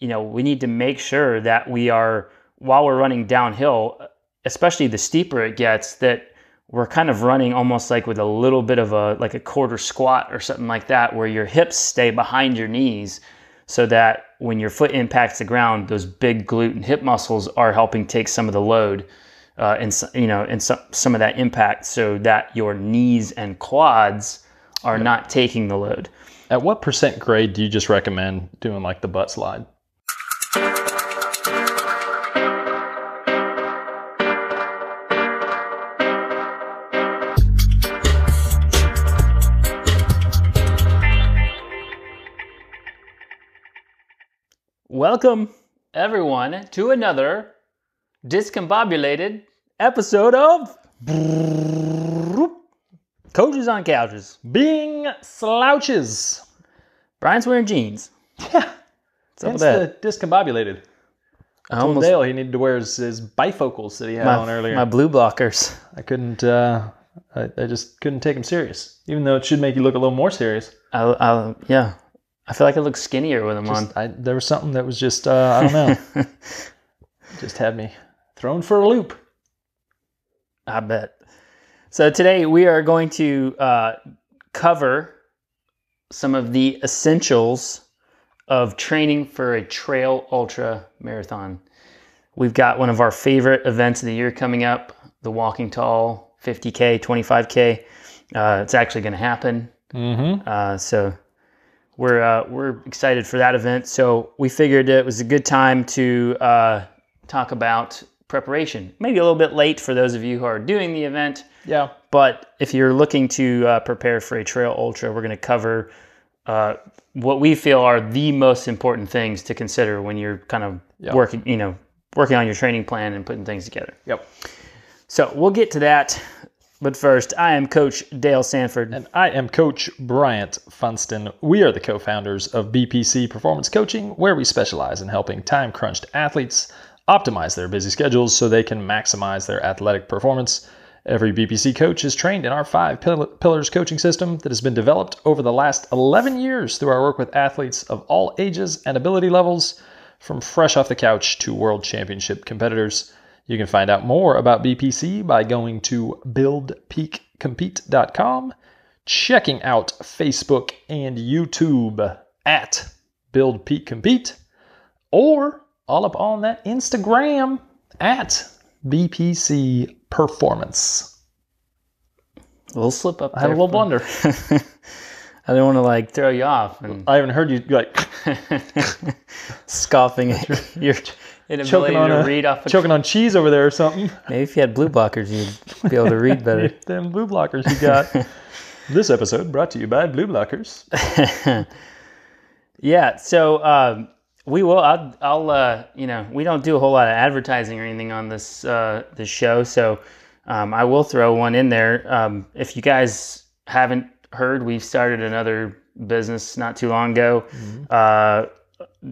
we need to make sure that we are, while we're running downhill, especially the steeper it gets, that we're kind of running almost like with a little bit of a quarter squat or something like that, where your hips stay behind your knees so that when your foot impacts the ground, those big glute and hip muscles are helping take some of the load and some of that impact, so that your knees and quads are not taking the load. At what % grade do you just recommend doing like the butt slide? Welcome, everyone, to another discombobulated episode of Coaches on Couches. Being slouches. Brian's wearing jeans. Yeah. What's up with that? The discombobulated. I told Dale he needed to wear his bifocals that he had on earlier. My blue blockers. I couldn't, I just couldn't take him serious. Even though it should make you look a little more serious. Yeah. I feel like I look skinnier with them on. There was something that was just, I don't know. Just had me thrown for a loop. I bet. So today we are going to cover some of the essentials of training for a trail ultra marathon. We've got one of our favorite events of the year coming up, the Walking Tall 50K, 25K. It's actually going to happen. Mm-hmm. So we're excited for that event. So we figured it was a good time to talk about preparation. Maybe a little bit late for those of you who are doing the event. Yeah. But if you're looking to prepare for a trail ultra, we're going to cover what we feel are the most important things to consider when you're kind of working on your training plan and putting things together. Yep. So we'll get to that. But first, I am Coach Dale Sanford. And I am Coach Bryant Funston. We are the co-founders of BPC Performance Coaching, where we specialize in helping time-crunched athletes optimize their busy schedules so they can maximize their athletic performance. Every BPC coach is trained in our 5 pillars coaching system that has been developed over the last 11 years through our work with athletes of all ages and ability levels, from fresh off the couch to world championship competitors. You can find out more about BPC by going to buildpeakcompete.com, checking out Facebook and YouTube at Build Peak Compete, or all up on that Instagram at BPC Performance. A little slip up there. I had a little blunder. I didn't want to throw you off. And I haven't heard you scoffing at your inability to read off. Choking on cheese over there or something. Maybe if you had blue blockers, you'd be able to read better. Them blue blockers you got. This episode brought to you by blue blockers. Yeah. So we will. I'll. We don't do a whole lot of advertising or anything on this show, so I will throw one in there. If you guys haven't heard, we've started another business not too long ago. Mm-hmm.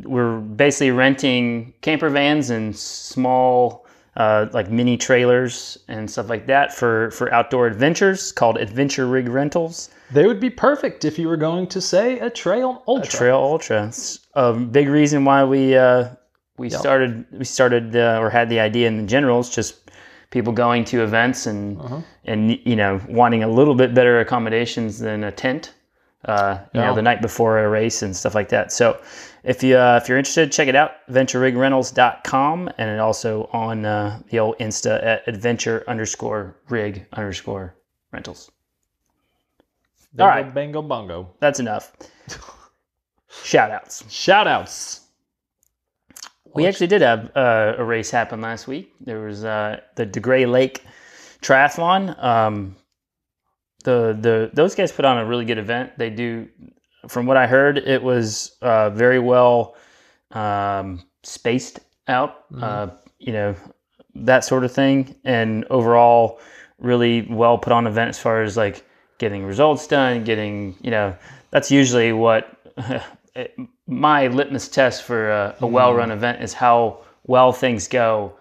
We're basically renting camper vans and small mini trailers and stuff like that for outdoor adventures, called Adventure Rig Rentals. They would be perfect if you were going to say a trail ultra. A trail ultra. It's a big reason why we started or had the idea in general. It's just people going to events and wanting a little bit better accommodations than a tent. The night before a race and stuff like that. So if you're interested, check it out, adventureRigRentals.com, and also on the old Insta at adventure_rig_rentals. Bingo, all right. Bango bongo. That's enough. Shout-outs. We actually did have a race happen last week. There was the Degray Lake Triathlon. Those guys put on a really good event. They do, from what I heard, it was very well spaced out, that sort of thing, and overall really well put on event as far as getting results done, that's usually what my litmus test for a well-run event is, how well things go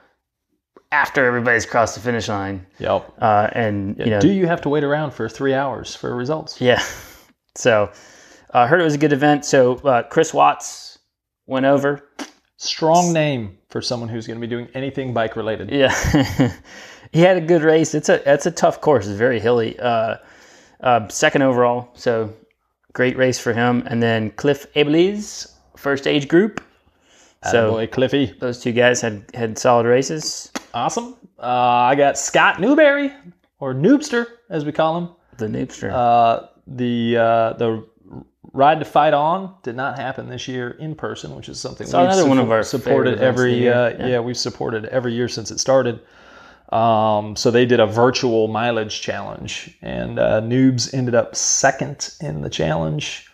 after everybody's crossed the finish line. Yep. Do you have to wait around for 3 hours for results? Yeah. So I heard it was a good event. So Chris Watts went over, Strong name for someone who's going to be doing anything bike related. Yeah. He had a good race. It's a tough course. It's very hilly. Second overall, so great race for him. And then Cliff Abeles, first age group. So boy, Cliffy. Those two guys had solid races. Awesome. I got Scott Newberry, or Noobster, as we call him. The Noobster. The Ride to Fight On did not happen this year in person, which is something we've another one of our supported every we've supported every year since it started. So they did a virtual mileage challenge, and Noobs ended up second in the challenge.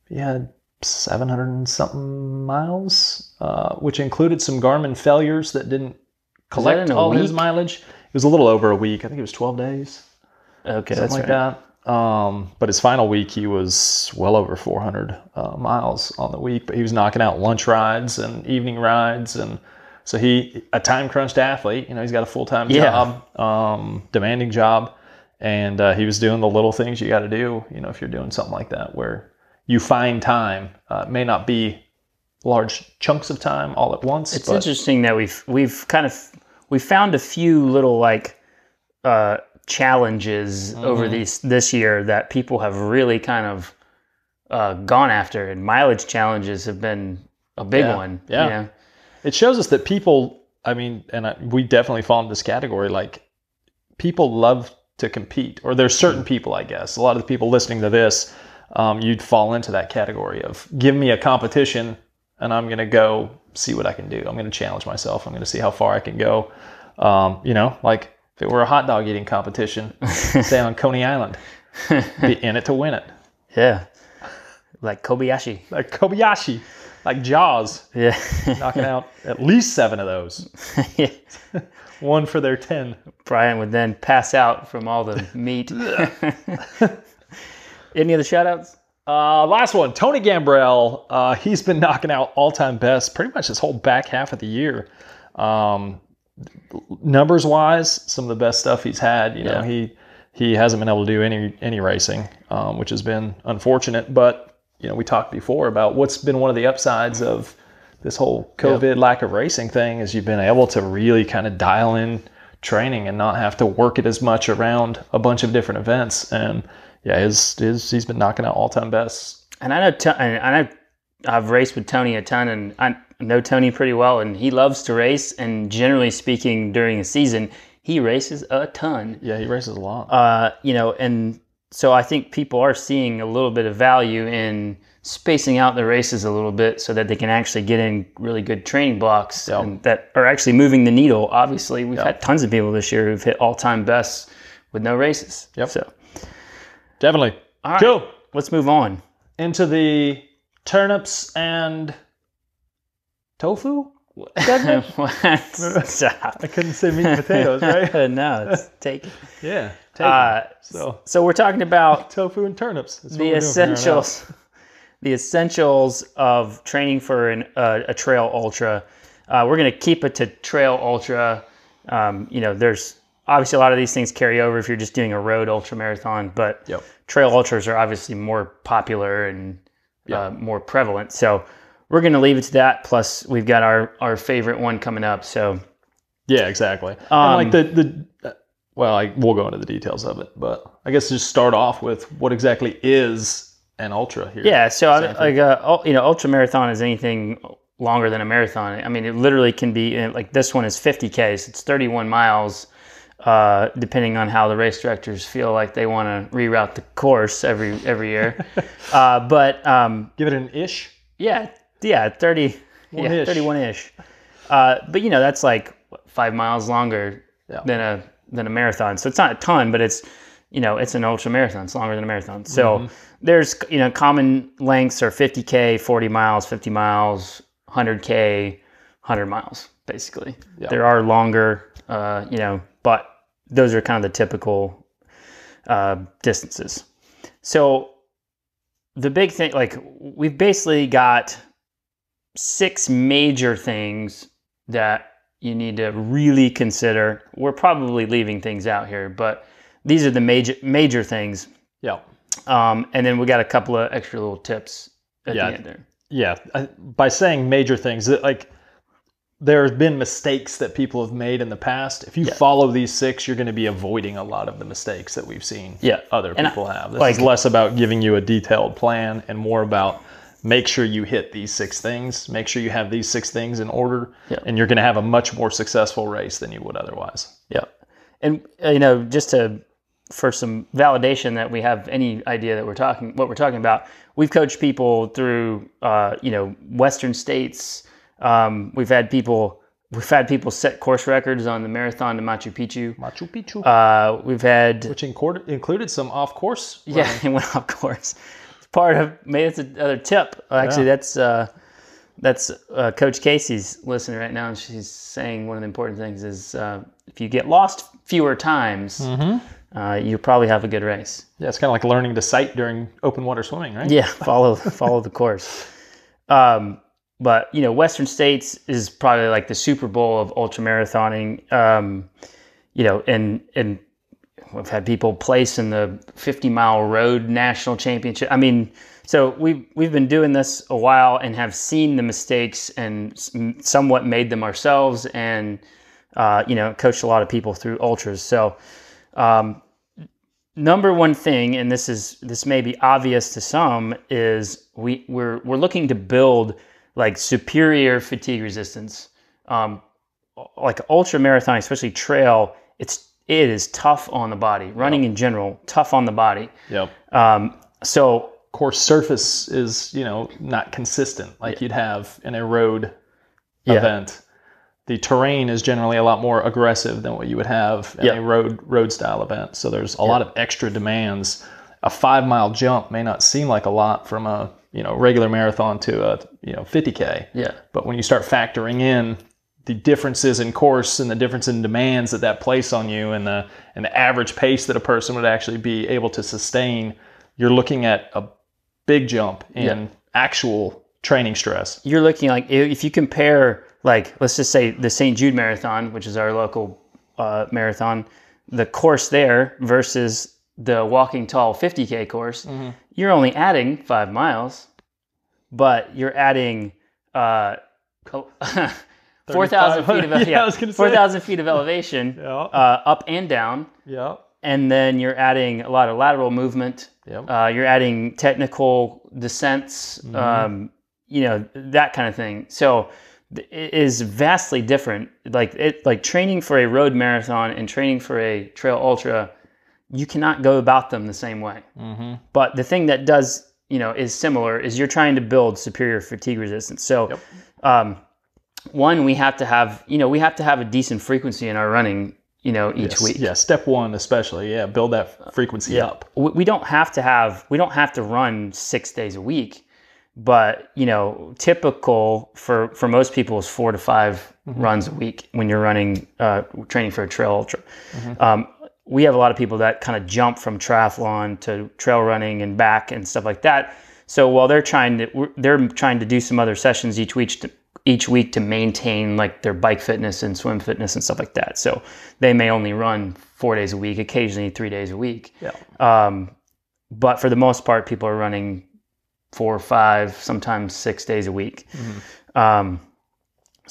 He had 700 and something miles, which included some Garmin failures that didn't collect all his mileage. It was a little over a week. I think it was 12 days. Okay, something like that. But his final week, he was well over 400 miles on the week. But he was knocking out lunch rides and evening rides, and so a time crunched athlete. He's got a full-time job, demanding job, and he was doing the little things you got to do. If you're doing something like that, where you find time, it may not be large chunks of time all at once. It's interesting that we've found a few little challenges over this year that people have really kind of gone after, and mileage challenges have been a big one. Yeah. It shows us that people, we definitely fall into this category, people love to compete, or there's certain people, I guess. A lot of the people listening to this, you'd fall into that category of give me a competition and I'm going to go see what I can do. I'm going to challenge myself. I'm going to see how far I can go. If it were a hot dog eating competition, say on Coney Island, be in it to win it. Yeah. Like Kobayashi. Like Jaws. Yeah. Knocking out at least 7 of those. Yeah. One for their 10. Brian would then pass out from all the meat. Any other shout-outs? Last one, Tony Gambrell. He's been knocking out all-time best pretty much this whole back half of the year. Numbers-wise, some of the best stuff he's had. He hasn't been able to do any racing, which has been unfortunate. But we talked before about what's been one of the upsides of this whole COVID lack of racing thing is you've been able to really kind of dial in training and not have to work it as much around a bunch of different events. And he's been knocking out all-time bests. And I know I've raced with Tony a ton, and I know Tony pretty well, and he loves to race. And generally speaking, during the season, he races a ton. Yeah, he races a lot. And so I think people are seeing a little bit of value in spacing out the races a little bit so that they can actually get in really good training blocks and that are actually moving the needle. Obviously, we've had tons of people this year who've hit all-time bests with no races. Yep. So definitely. All right. Cool. Let's move on into the turnips and tofu segment. Stop. I couldn't say meat and potatoes, right? No, it's take. Yeah. So we're talking about tofu and turnips. The essentials of training for a trail ultra. We're going to keep it to trail ultra. There's obviously a lot of these things carry over if you're just doing a road ultra marathon, but trail ultras are obviously more popular and more prevalent. So we're going to leave it to that. Plus, we've got our favorite one coming up. So yeah, exactly. We'll go into the details of it, but I guess just start off with what exactly is an ultra here. Yeah, so ultra marathon is anything longer than a marathon. I mean, it literally can be this one is 50K, so it's 31 miles. Depending on how the race directors feel like they want to reroute the course every year. Give it an ish. Yeah, 30. 31-ish. But that's 5 miles longer than a marathon. So it's not a ton, but it's it's an ultra marathon. It's longer than a marathon. So there's common lengths are 50K, 40 miles, 50 miles, 100K, 100 miles basically. Yep. There are longer but those are kind of the typical distances. So the big thing, we've basically got 6 major things that you need to really consider. We're probably leaving things out here, but these are the major things. Yeah. And then we got a couple of extra little tips at the end there. Yeah. By saying major things, there's been mistakes that people have made in the past. If you follow these 6, you're going to be avoiding a lot of the mistakes that we've seen other people have. This is less about giving you a detailed plan and more about make sure you hit these 6 things. Make sure you have these 6 things in order, and you're going to have a much more successful race than you would otherwise. Yeah. And, just for some validation that we have any idea that what we're talking about, we've coached people through, Western states. We've had people set course records on the marathon to Machu Picchu. We've had, which included some off course. Yeah, it went off course. It's part of maybe it's another tip. Actually, that's Coach Casey's listening right now, and she's saying one of the important things is if you get lost fewer times, you probably have a good race. Yeah, it's kind of like learning to sight during open water swimming, right? Yeah, follow the course. But, Western States is probably like the Super Bowl of ultramarathoning, and we've had people place in the 50-mile road national championship. I mean, so we've been doing this a while and have seen the mistakes and somewhat made them ourselves and, coached a lot of people through ultras. So number one thing, and this may be obvious to some, is we're looking to build like superior fatigue resistance. Like ultra marathon, especially trail, it is tough on the body. Running in general, tough on the body. Yep. So course surface is, not consistent like you'd have in a road event. The terrain is generally a lot more aggressive than what you would have in a road style event. So there's a lot of extra demands. A 5-mile jump may not seem like a lot from a regular marathon to a 50K. Yeah. But when you start factoring in the differences in course and the difference in demands that place on you and the average pace that a person would actually be able to sustain, you're looking at a big jump in actual training stress. You're looking like if you compare, like, let's just say the St. Jude Marathon, which is our local marathon, the course there versus the Walking Tall 50K course, you're only adding 5 miles, but you're adding 4,000 feet of 4,000 feet of elevation up and down. Yeah. And then you're adding a lot of lateral movement. Yep. You're adding technical descents, that kind of thing. So it is vastly different. Like training for a road marathon and training for a trail ultra, you cannot go about them the same way. But the thing that does, is similar is you're trying to build superior fatigue resistance. So, one, we have to have a decent frequency in our running, each week. Yeah. Step one, especially. Yeah. Build that frequency up. We don't have to run 6 days a week, but, typical for most people is 4 to 5 runs a week when you're running, training for a trail ultra. We have a lot of people that kind of jump from triathlon to trail running and back and stuff like that. So while they're trying to do some other sessions each week to maintain like their bike fitness and swim fitness and stuff like that. So they may only run 4 days a week, occasionally 3 days a week. Yeah. But for the most part, people are running 4, 5, sometimes 6 days a week. So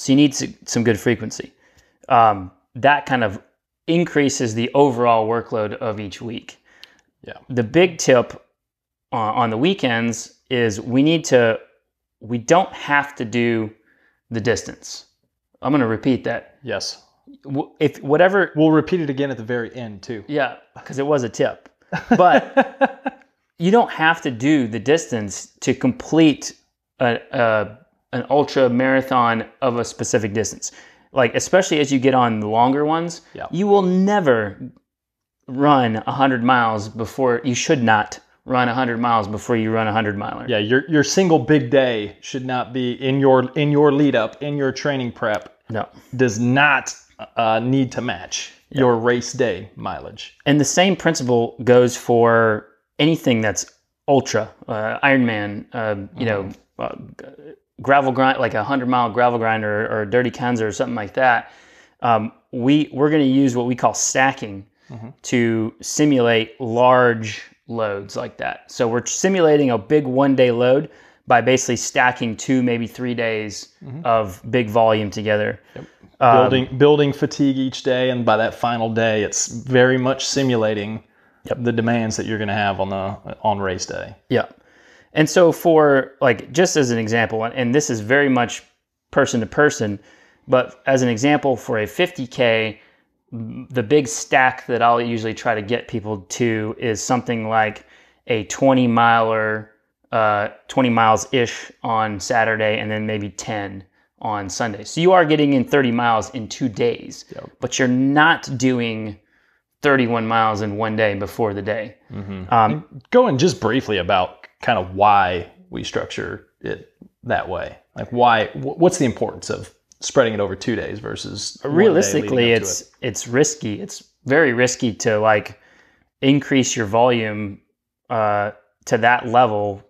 you need some good frequency. That kind of increases the overall workload of each week. Yeah. The big tip on the weekends is we don't have to do the distance. I'm going to repeat that. Yes. We'll repeat it again at the very end too. Yeah, because it was a tip. But you don't have to do the distance to complete an ultra marathon of a specific distance. Like, especially as you get on the longer ones, you will never run 100 miles before you should not run 100 miles before you run a 100-miler. Yeah, your single big day should not be in your lead up, in your training prep. No. Does not need to match your race day mileage. And the same principle goes for anything that's ultra, Ironman, gravel grind, like a 100-mile gravel grind or a dirty Kenza or something like that. We're going to use what we call stacking to simulate large loads like that. So we're simulating a big one-day load, by basically stacking 2, maybe 3 days of big volume together. Building fatigue each day, and by that final day, it's very much simulating the demands that you're going to have on race day. Yeah. And so for, like, just as an example, and this is very much person to person, but as an example, for a 50K, the big stack that I'll usually try to get people to is something like a 20 miles-ish on Saturday, and then maybe 10 on Sunday. So you are getting in 30 miles in 2 days, but you're not doing 31 miles in 1 day before the day. Going just briefly about kind of why we structure it that way. Like, what's the importance of spreading it over 2 days versus realistically, it's risky. It's very risky to, like, increase your volume to that level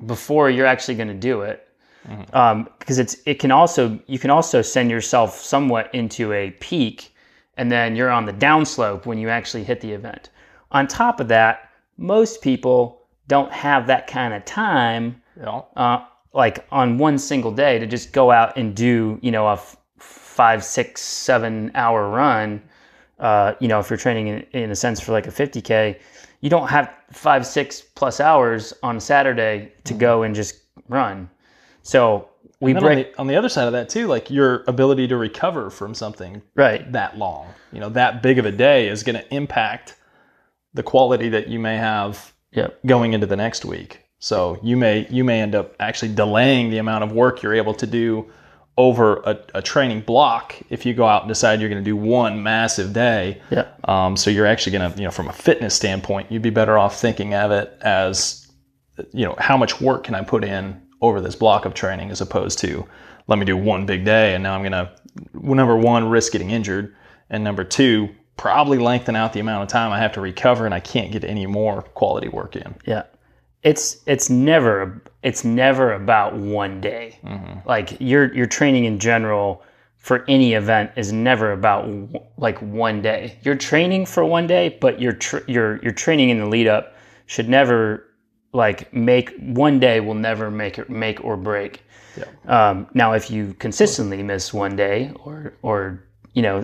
before you're actually going to do it. Because you can also send yourself somewhat into a peak, and then you're on the downslope when you actually hit the event. On top of that, most people don't have that kind of time, like on one single day, to just go out and do, a 5, 6, 7 hour run. If you're training in a sense for like a 50K, you don't have 5, 6 plus hours on a Saturday to go and just run. So on the other side of that too, like, your ability to recover from something that long, that big of a day is going to impact the quality that you may have going into the next week. So you may end up actually delaying the amount of work you're able to do over a training block if you go out and decide you're going to do one massive day. So you're actually going to, from a fitness standpoint, you'd be better off thinking of it as, how much work can I put in over this block of training, as opposed to, let me do one big day and now I'm going to, number one, risk getting injured, and number two, probably lengthen out the amount of time I have to recover, and I can't get any more quality work in. It's never about 1 day. Like, your training in general for any event is never about like 1 day. You're training for 1 day, but your training in the lead up should never, like, make 1 day will never make or break. Now, if you consistently miss 1 day or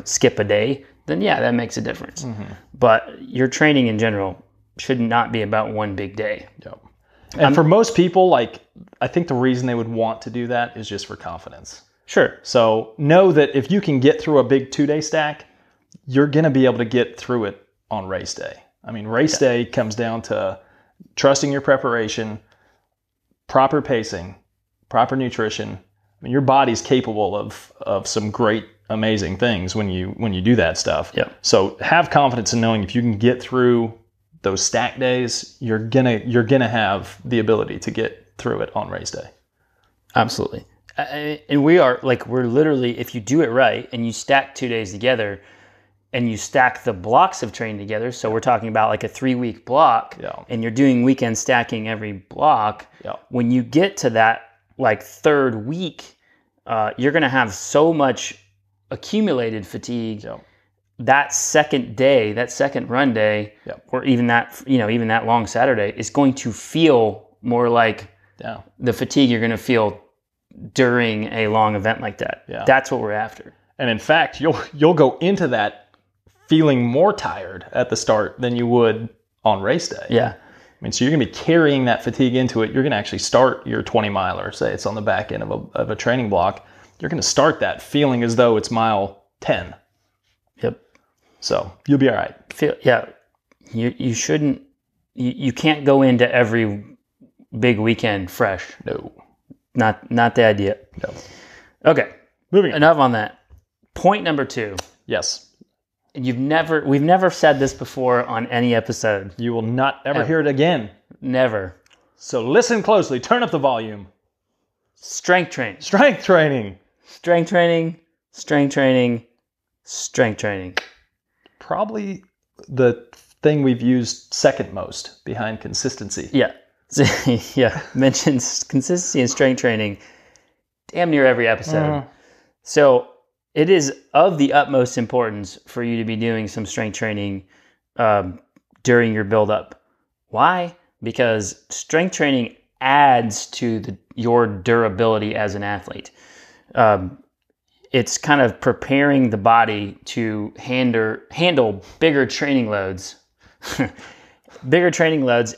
skip a day, then that makes a difference. But your training in general should not be about one big day. And for most people, like, I think the reason they would want to do that is just for confidence. Sure. So know that if you can get through a big 2-day stack, you're going to be able to get through it on race day. I mean, race day comes down to trusting your preparation, proper pacing, proper nutrition. I mean, your body's capable of some great, amazing things when you do that stuff. So have confidence in knowing if you can get through those stack days, you're gonna have the ability to get through it on race day. Absolutely. And we're literally, if you do it right and you stack 2 days together and you stack the blocks of training together, so we're talking about like a 3-week block, and you're doing weekend stacking every block, when you get to that, like, third week, you're going to have so much accumulated fatigue. That second day, that second run day, or even that long Saturday, is going to feel more like the fatigue you're going to feel during a long event like that. That's what we're after. And in fact, you'll go into that feeling more tired at the start than you would on race day. I mean, so you're going to be carrying that fatigue into it. You're going to actually start your 20 miler, say it's on the back end of a training block. You're going to start that feeling as though it's mile 10. So you'll be all right. You shouldn't. You can't go into every big weekend fresh. No, not the idea. No. Okay, moving on. Enough on that. Point number 2. Yes. We've never said this before on any episode. You will not ever hear it again. Never. So listen closely. Turn up the volume. Strength training. Strength training. Strength training. Strength training. Strength training. Probably the thing we've used second most behind consistency. Mentions consistency and strength training damn near every episode. So it is of the utmost importance for you to be doing some strength training during your build-up. Why? Because strength training adds to your durability as an athlete. It's kind of preparing the body to handle bigger training loads,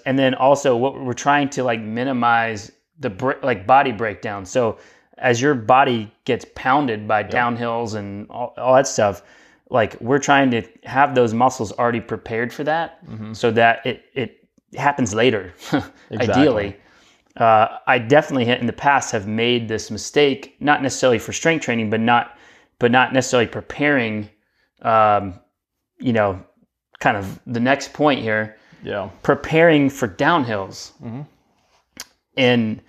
and then also what we're trying to like minimize the body breakdown. So as your body gets pounded by downhills and all that stuff, like we're trying to have those muscles already prepared for that, so that it happens later. Ideally. I definitely in the past have made this mistake, not necessarily for strength training, but not necessarily preparing, kind of the next point here. Yeah. Preparing for downhills. And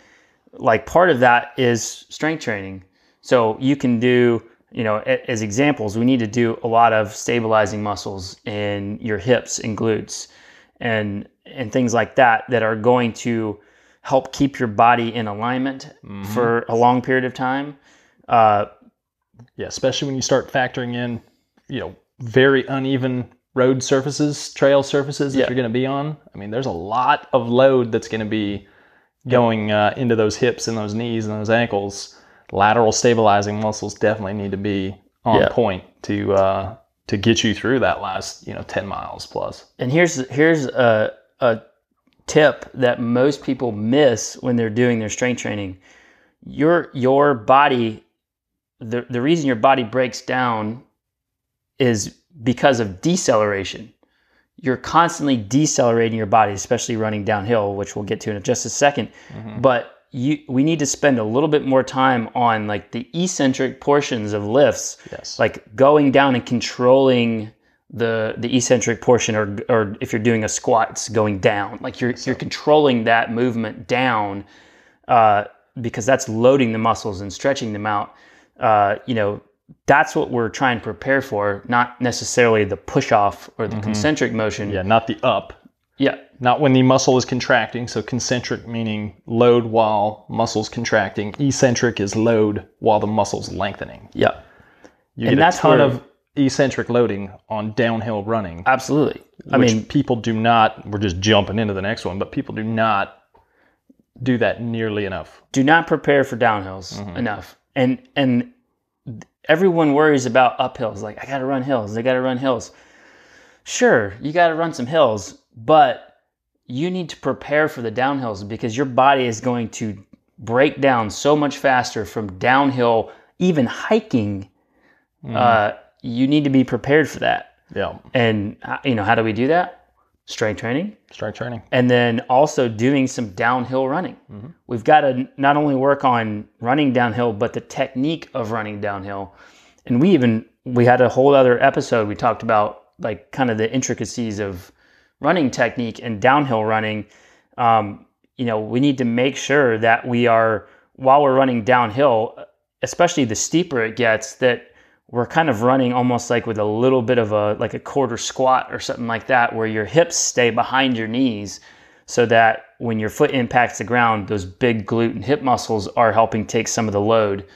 like part of that is strength training. So you can do, as examples, we need to do a lot of stabilizing muscles in your hips and glutes and things like that are going to help keep your body in alignment for a long period of time. Especially when you start factoring in, very uneven road surfaces, trail surfaces that you're going to be on. I mean, there's a lot of load that's going to be going into those hips and those knees and those ankles. Lateral stabilizing muscles definitely need to be on point to get you through that last 10 miles plus. And here's a tip that most people miss when they're doing their strength training. Your body, the reason your body breaks down is because of deceleration. You're constantly decelerating your body, especially running downhill, which we'll get to in just a second. But we need to spend a little bit more time on like the eccentric portions of lifts, like going down and controlling the eccentric portion, or if you're doing a squat, it's going down. Like you're controlling that movement down, because that's loading the muscles and stretching them out. That's what we're trying to prepare for, not necessarily the push off or the concentric motion. Yeah, not the up. Yeah. Not when the muscle is contracting. So concentric meaning load while muscle's contracting. Eccentric is load while the muscle's lengthening. Yeah. You get a ton of eccentric loading on downhill running. Absolutely. People do not, we're just jumping into the next one, but people do not do that nearly enough. Do not prepare for downhills enough. And everyone worries about uphills. Like, I got to run hills. Sure, you got to run some hills, but you need to prepare for the downhills because your body is going to break down so much faster from downhill, even hiking. You need to be prepared for that. Yeah. And, how do we do that? Strength training. And then also doing some downhill running. We've got to not only work on running downhill, but the technique of running downhill. And we had a whole other episode. We talked about like kind of the intricacies of running technique and downhill running. We need to make sure that while we're running downhill, especially the steeper it gets, that we're kind of running almost like with a little bit of a quarter squat or something like that, where your hips stay behind your knees so that when your foot impacts the ground, those big glute and hip muscles are helping take some of the load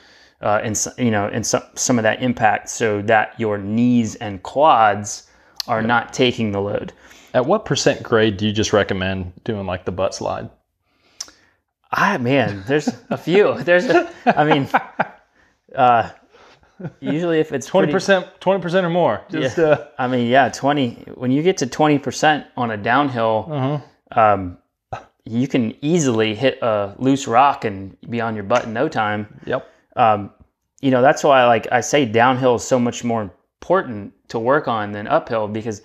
and some of that impact, so that your knees and quads are not taking the load. At what % grade do you just recommend doing like the butt slide? There's a few. Usually if it's 20% or more. 20. When you get to 20% on a downhill, you can easily hit a loose rock and be on your butt in no time. Yep. That's why I say downhill is so much more important to work on than uphill, because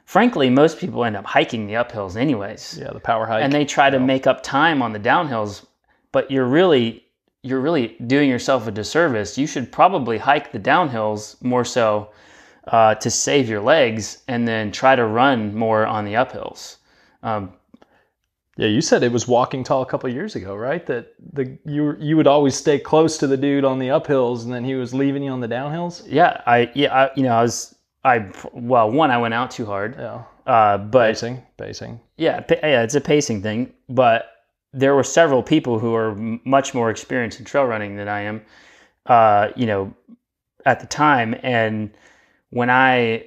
frankly, most people end up hiking the uphills anyways. Yeah, the power hike. And they try to make up time on the downhills, but you're really doing yourself a disservice. You should probably hike the downhills more so to save your legs, and then try to run more on the uphills. You said it was walking tall a couple of years ago, right? That you would always stay close to the dude on the uphills, and then he was leaving you on the downhills. I went out too hard. Yeah. But pacing. Yeah, it's a pacing thing. But there were several people who are much more experienced in trail running than I am, at the time. And when I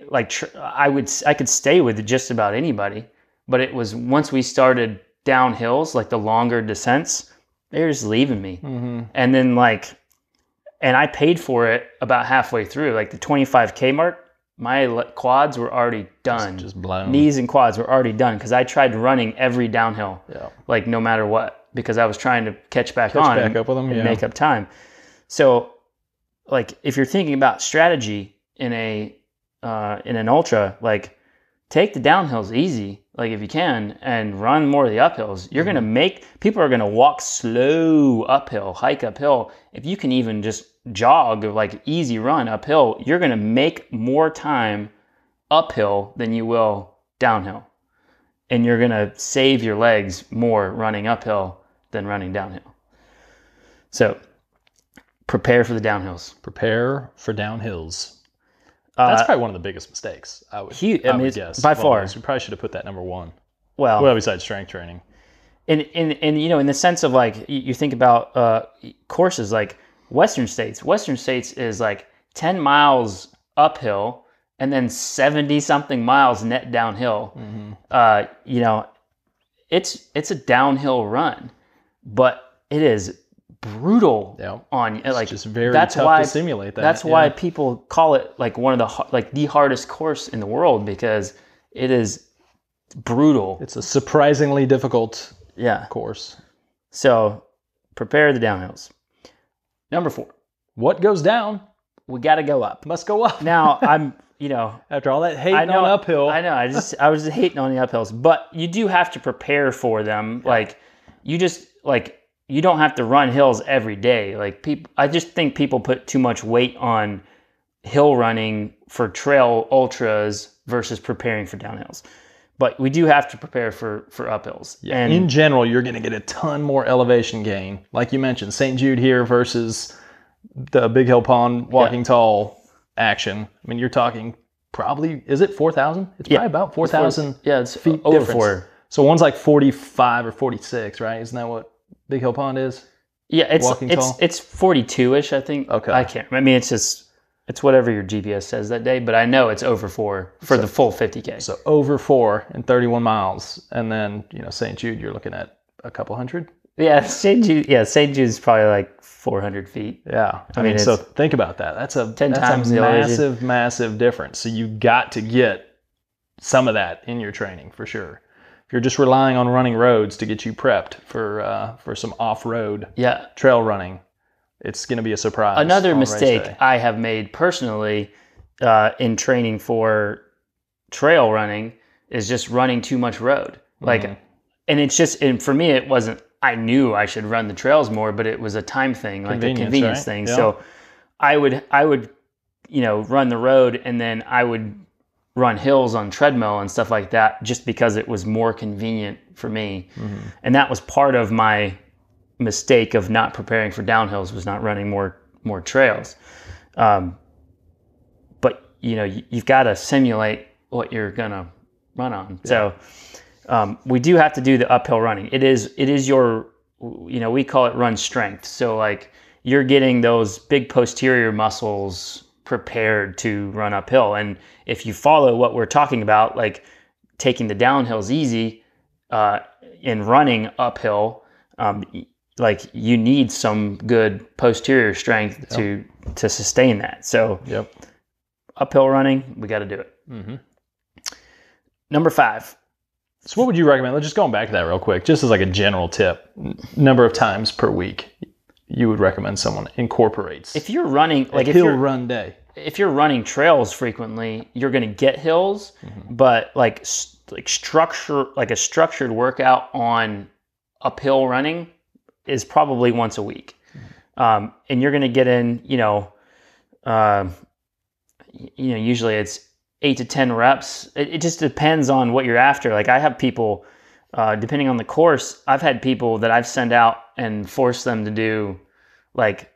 could stay with just about anybody, but it was once we started downhills, like the longer descents, they're just leaving me. And then and I paid for it about halfway through, like the 25K mark. My quads were already done. Just blown. Knees and quads were already done because I tried running every downhill, like no matter what, because I was trying to catch back up with them, and make up time. So, like, if you're thinking about strategy in an ultra, like, take the downhills easy, like if you can, and run more of the uphills. You're people are gonna walk slow uphill, hike uphill. If you can even just jog, like easy run uphill, you're gonna make more time uphill than you will downhill, and you're gonna save your legs more running uphill than running downhill. So prepare for the downhills. Prepare for downhills. That's probably one of the biggest mistakes. I would guess by far. We probably should have put that number one. Well, besides strength training, and in the sense of like you think about courses like Western States. Western States is like 10 miles uphill and then 70 something miles net downhill. It's a downhill run, but it is brutal on like just very tough to simulate that. That's why people call it like one of the hardest course in the world, because it is brutal. It's a surprisingly difficult course. So prepare the downhills. Number 4. What goes down? We got to go up. Must go up. Now I'm after all that hating on uphill. I know. I was just hating on the uphills, but you do have to prepare for them. Like you don't have to run hills every day. Like I just think people put too much weight on hill running for trail ultras versus preparing for downhills. But we do have to prepare for uphills. Yeah. And in general, you're going to get a ton more elevation gain. Like you mentioned, St. Jude here versus the Big Hill Pond Walking Tall action. I mean, you're talking probably, is it 4,000? It's probably about 4,000 feet over difference. 4. So one's like 45 or 46, right? Isn't that what Big Hill Pond is? Yeah, it's 42-ish, I think. Okay. I can't. I mean, it's whatever your GPS says that day, but I know it's over 4 for the full 50K. So over 4 and 31 miles, and then St. Jude, you're looking at a couple hundred. Yeah, St. Jude. Yeah, St. Jude's probably like 400 feet. Yeah, I mean, so think about that. That's a 10 times a massive difference. So you got to get some of that in your training for sure. If you're just relying on running roads to get you prepped for some off-road trail running, it's going to be a surprise. Another mistake I have made personally in training for trail running is just running too much road. And it's just, and for me, it wasn't, I knew I should run the trails more, but it was a time thing, like a convenience thing. Yeah. So I would, run the road, and then I would run hills on treadmill and stuff like that, just because it was more convenient for me. And that was part of my mistake of not preparing for downhills, was not running more trails. But you've got to simulate what you're gonna run on. So we do have to do the uphill running. It is your, we call it run strength. So like you're getting those big posterior muscles prepared to run uphill. And if you follow what we're talking about, like taking the downhills easy and running uphill, like you need some good posterior strength to sustain that. So uphill running, we got to do it. Number 5. So what would you recommend? Just going back to that real quick, just as like a general tip, number of times per week you would recommend someone incorporates. If you're running like a hill run day. If you're running trails frequently, you're going to get hills, but like structure, like a structured workout on uphill running is probably once a week. And you're going to get in, usually it's 8 to 10 reps. It just depends on what you're after. Like I have people, depending on the course, I've had people that I've sent out and forced them to do like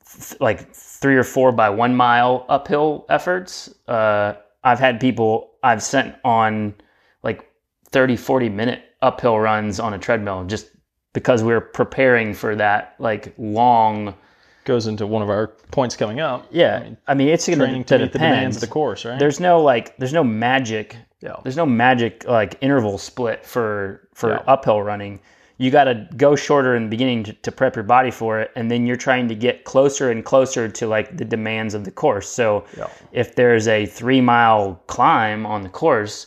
3 or 4 by 1 mile uphill efforts. I've had people I've sent on like 30, 40 minute uphill runs on a treadmill, just because we're preparing for that like long goes into one of our points coming up. Yeah. I mean it's going training to meet the demands of the course, right? There's no magic. Yeah. There's no magic like interval split for uphill running. You got to go shorter in the beginning to prep your body for it, and then you're trying to get closer and closer to like the demands of the course. So if there's a 3-mile climb on the course,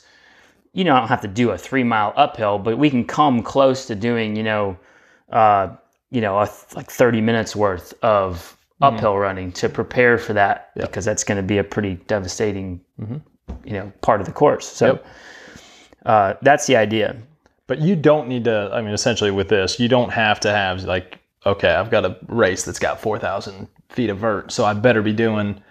you don't have to do a 3-mile uphill, but we can come close to doing, like 30 minutes worth of uphill running to prepare for that, because that's going to be a pretty devastating, part of the course. So that's the idea. But you don't need to, I mean, essentially with this, you don't have to have like, okay, I've got a race that's got 4,000 feet of vert, so I better be doing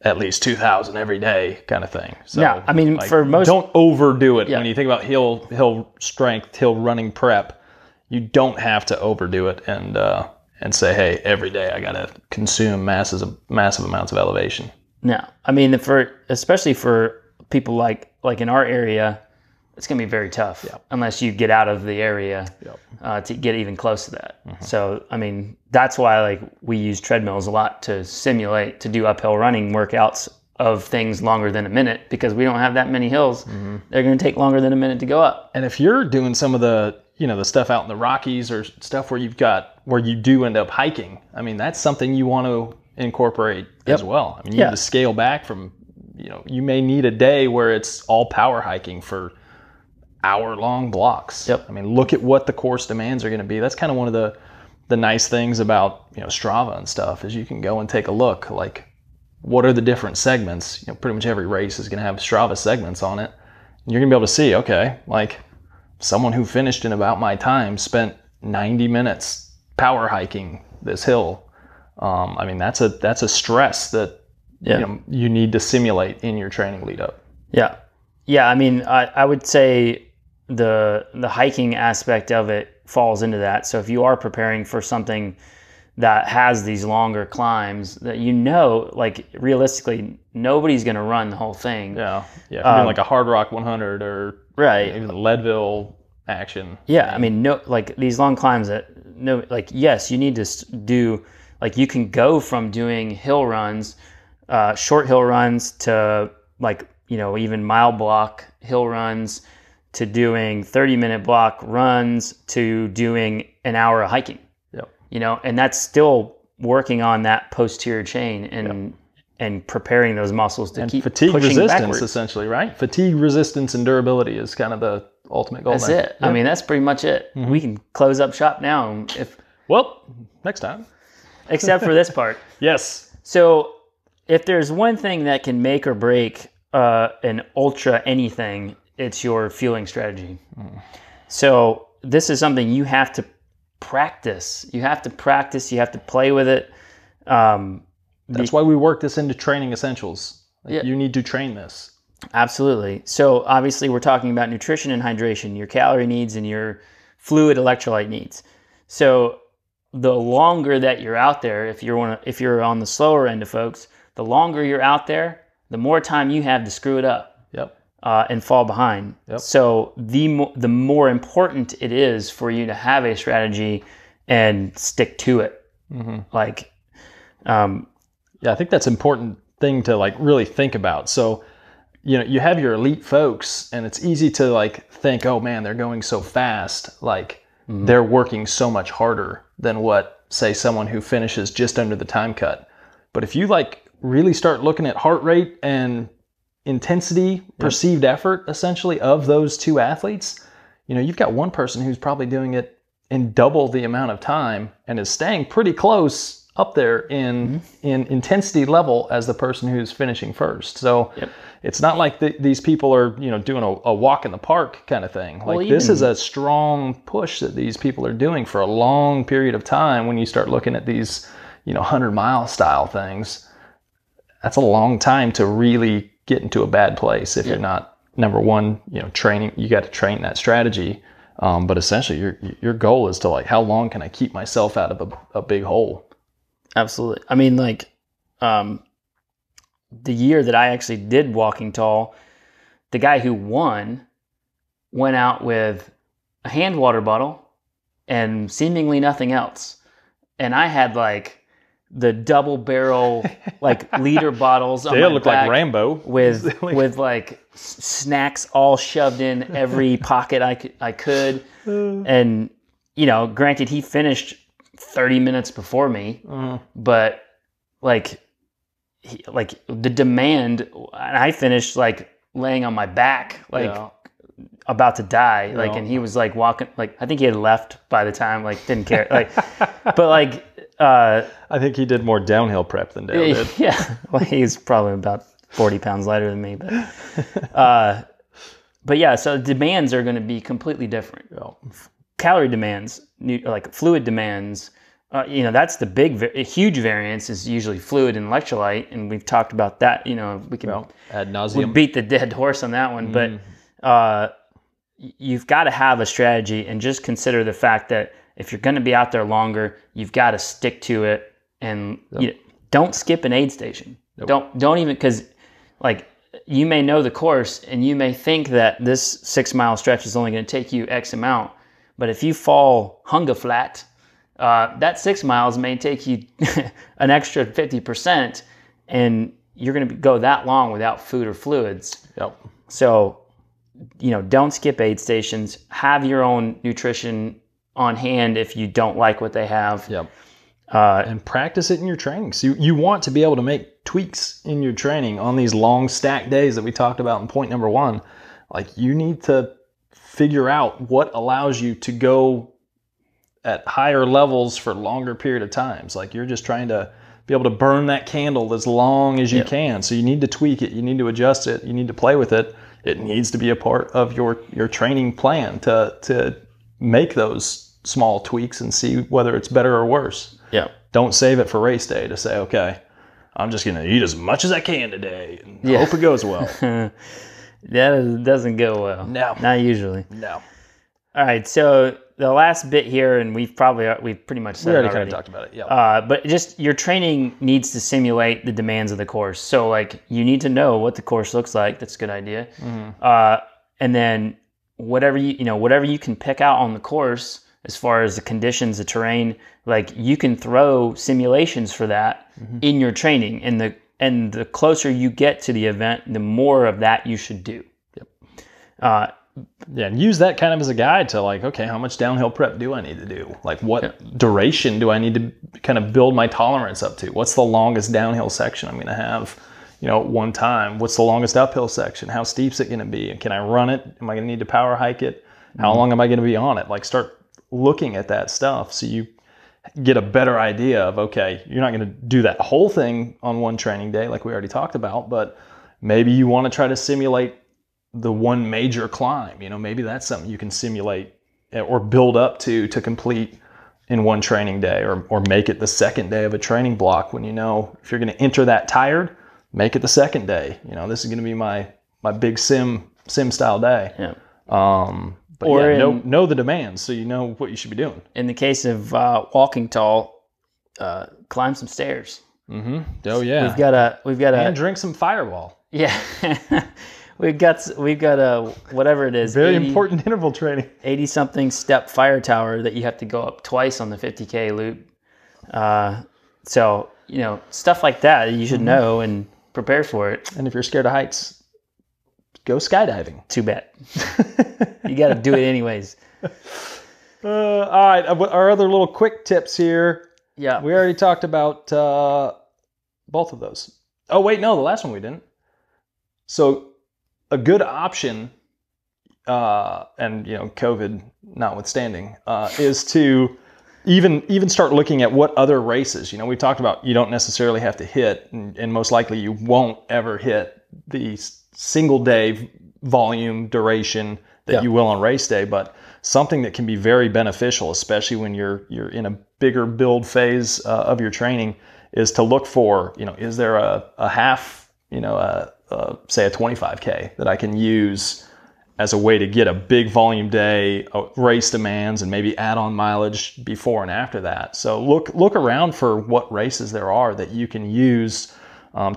at least 2,000 every day kind of thing. So, yeah, I mean, like, for most... Don't overdo it. Yeah. When you think about hill strength, hill running prep, you don't have to overdo it and say, hey, every day I got to consume massive amounts of elevation. No, I mean, especially for people like in our area, it's going to be very tough unless you get out of the area to get even close to that. Mm-hmm. So, I mean, that's why like we use treadmills a lot to do uphill running workouts of things longer than a minute, because we don't have that many hills. Mm-hmm. They're going to take longer than a minute to go up. And if you're doing some of the, the stuff out in the Rockies or stuff where you do end up hiking, I mean, that's something you want to incorporate as well. I mean, you need to scale back from, you may need a day where it's all power hiking for hour-long blocks. Yep. I mean, look at what the course demands are going to be. That's kind of one of the nice things about Strava and stuff, is you can go and take a look, like, what are the different segments? Pretty much every race is going to have Strava segments on it. And you're going to be able to see, okay, like someone who finished in about my time spent 90 minutes power hiking this hill. I mean, that's a stress that you need to simulate in your training lead up. Yeah. Yeah, I mean, I would say the hiking aspect of it falls into that. So if you are preparing for something that has these longer climbs, that like realistically, nobody's going to run the whole thing. Yeah. If you're doing like a Hard Rock 100 or even the Leadville action. Yeah, I mean, like these long climbs yes, you need to do, like you can go from doing hill runs, short hill runs to like, even mile block hill runs, to doing 30-minute block runs, to doing an hour of hiking. Yep. And that's still working on that posterior chain and preparing those muscles to keep fatigue pushing resistance backwards. Essentially, right? Fatigue resistance and durability is kind of the ultimate goal. That's it. Yep. I mean, that's pretty much it. Mm-hmm. We can close up shop now next time. Except for this part. Yes. So if there's one thing that can make or break an ultra anything, it's your fueling strategy. So this is something you have to practice. You have to play with it. That's why we work this into training essentials. You need to train this. Absolutely. So obviously we're talking about nutrition and hydration, your calorie needs and your fluid electrolyte needs. So the longer that you're out there, if you're on the slower end of folks, the longer you're out there, the more time you have to screw it up. Yep. And fall behind. Yep. So the more important it is for you to have a strategy and stick to it. Mm-hmm. I think that's an important thing to like really think about. So, you have your elite folks, and it's easy to like think, oh man, they're going so fast, like they're working so much harder than what, say, someone who finishes just under the time cut. But if you like really start looking at heart rate and intensity, perceived effort, essentially, of those two athletes, you've got one person who's probably doing it in double the amount of time and is staying pretty close up there in intensity level as the person who's finishing first. So it's not like these people are doing a walk in the park kind of thing. Like, this is a strong push that these people are doing for a long period of time. When you start looking at these 100-mile style things, that's a long time to really get into a bad place if you're not, number one, training. You got to train that strategy, but essentially your goal is to like, how long can I keep myself out of a big hole? Absolutely. I mean, like the year that I actually did walking tall, the guy who won went out with a hand water bottle and seemingly nothing else, and I had like the double barrel like liter bottles on They my look back like Rambo with like snacks all shoved in every pocket I could. And, you know, granted, he finished 30 minutes before me, but like the demand, and I finished like laying on my back, like about to die. Like, and he was like walking, like, I think he had left by the time, like, didn't care. Like, but like, I think he did more downhill prep than Dale did. Yeah. Well, he's probably about 40 pounds lighter than me, but yeah, so demands are going to be completely different. Calorie demands, like fluid demands, you know, that's the huge variance is usually fluid and electrolyte, and we've talked about that. You know, we can ad nauseum. we beat the dead horse on that one, but you've got to have a strategy, and just consider the fact that if you're going to be out there longer, you've got to stick to it, and you know, don't skip an aid station. Don't even, because like you may know the course and you may think that this 6 mile stretch is only going to take you X amount, but if you fall hunger flat, that 6 miles may take you an extra 50%, and you're going to go that long without food or fluids. So, you know, don't skip aid stations. Have your own nutrition on hand if you don't like what they have. And practice it in your training. So you want to be able to make tweaks in your training on these long stacked days that we talked about in point number 1. Like, you need to figure out what allows you to go at higher levels for longer period of times. Like, you're just trying to be able to burn that candle as long as you can. So you need to tweak it. You need to adjust it. You need to play with it. It needs to be a part of your training plan to make those small tweaks and see whether it's better or worse. Don't save it for race day to say, okay, I'm just going to eat as much as I can today and hope it goes well. That doesn't go well. No. Not usually. No. All right, so the last bit here, and we've pretty much said it already. Kind of talked about it, but just your training needs to simulate the demands of the course. So, like, you need to know what the course looks like. That's a good idea. And then whatever you can pick out on the course as far as the conditions, the terrain, like, you can throw simulations for that in your training. And the closer you get to the event, the more of that you should do. And use that kind of as a guide to, like, okay, how much downhill prep do I need to do? Like, what duration do I need to kind of build my tolerance up to? What's the longest downhill section I'm going to have, you know, at one time? What's the longest uphill section? How steep's it going to be? Can I run it? Am I going to need to power hike it? How long am I going to be on it? Like, start looking at that stuff so you get a better idea of, okay, you're not going to do that whole thing on one training day like we already talked about, but maybe you want to try to simulate the one major climb. You know, maybe that's something you can simulate or build up to complete in one training day, or make it the second day of a training block when you know if you're going to enter that tired, make it the second day. You know, this is going to be my big sim style day. But know the demands so you know what you should be doing. In the case of walking tall, climb some stairs. Oh yeah, we've got and drink some Fireball. Yeah. We've got a whatever it is. Very important interval training. 80-something step fire tower that you have to go up twice on the 50K loop. So, you know, stuff like that you should know and prepare for it. And if you're scared of heights, go skydiving. Too bad. You got to do it anyways. All right. Our other little quick tips here. Yeah. We already talked about both of those. Oh, wait, no, the last one we didn't. So a good option, and you know, COVID notwithstanding, is to even start looking at what other races. You know, we talked about you don't necessarily have to hit, and most likely you won't ever hit the single day volume duration that you will on race day, but something that can be very beneficial, especially when you're in a bigger build phase of your training, is to look for, you know, is there a half, you know, say a 25K that I can use as a way to get a big volume day, race demands, and maybe add on mileage before and after that. So look around for what races there are that you can use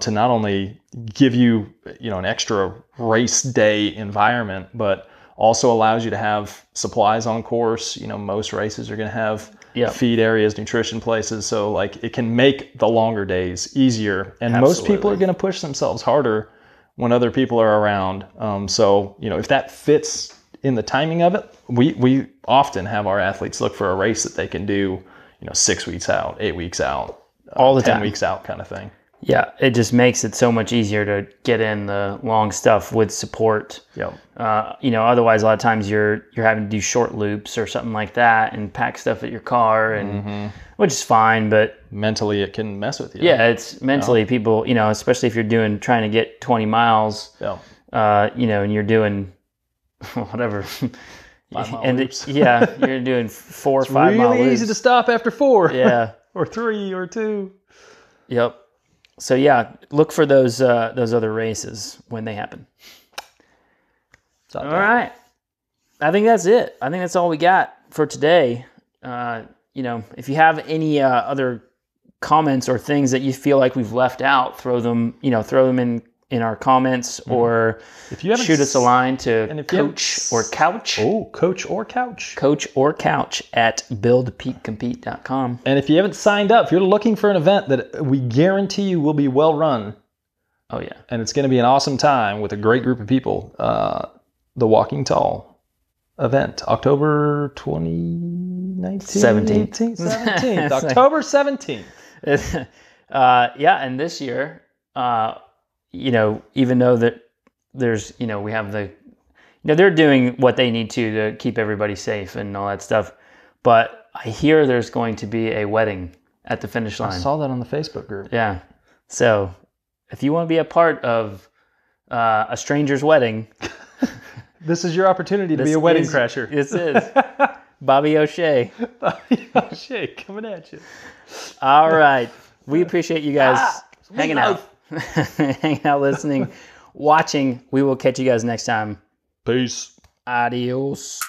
to not only give you, you know, an extra race day environment, but also allows you to have supplies on course. You know, most races are going to have feed areas, nutrition places. So like it can make the longer days easier. And most people are going to push themselves harder when other people are around. So, if that fits in the timing of it, we often have our athletes look for a race that they can do, 6 weeks out, 8 weeks out, all the 10 time. weeks out kind of thing. Yeah, it just makes it so much easier to get in the long stuff with support. Yep. Otherwise a lot of times you're having to do short loops or something like that and pack stuff at your car, and which is fine, but mentally it can mess with you. Yeah, it's mentally people, especially if you're trying to get 20 miles, and you're doing whatever. 5 mile loops. You're doing 4 or 5 mile loops. It's really easy to stop after 4. Yeah. Or 3 or 2. Yep. So look for those other races when they happen. All right. I think that's it. I think that's all we got for today. If you have any other comments or things that you feel like we've left out, throw them in our comments, or if you shoot us a line to Coach or Couch. Oh, Coach or Couch. Coach or Couch at buildpeakcompete.com. And if you haven't signed up, if you're looking for an event that we guarantee you will be well run. Oh, yeah. And it's going to be an awesome time with a great group of people. The Walking Tall event, October 2019? 17th. October 17th. And this year, even though that there's, we have they're doing what they need to keep everybody safe and all that stuff. But I hear there's going to be a wedding at the finish line. I saw that on the Facebook group. Yeah. So if you want to be a part of a stranger's wedding, this is your opportunity to be a wedding crasher. This is Bobby O'Shea. Bobby O'Shea coming at you. All right. We appreciate you guys hanging out. Hanging out, listening, watching. We will catch you guys next time. Peace. Adios.